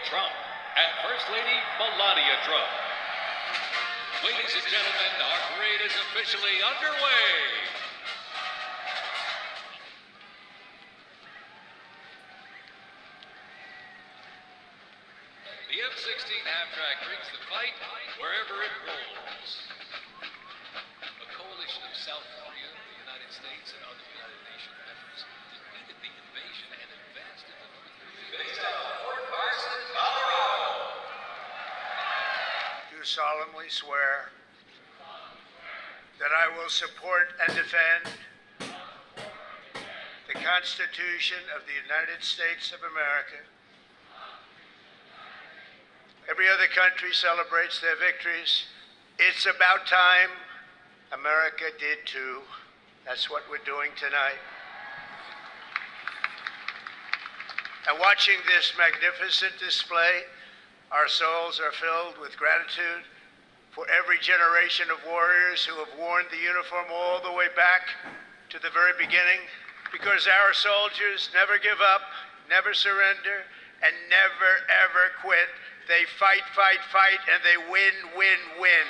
Trump and First Lady Melania Trump. Ladies and gentlemen, our parade is officially underway. The F-16 half-track brings the fight wherever it rolls. A coalition of South Korea, the United States, and other United Nations members defeated the invasion and advanced into North Korea. Based out of Fort Carson, Colorado. Do solemnly swear that I will support and defend the Constitution of the United States of America. Every other country celebrates their victories. It's about time America did too. That's what we're doing tonight. And watching this magnificent display, our souls are filled with gratitude for every generation of warriors who have worn the uniform all the way back to the very beginning, because our soldiers never give up, never surrender, and never, ever quit. They fight, fight, fight, and they win, win, win.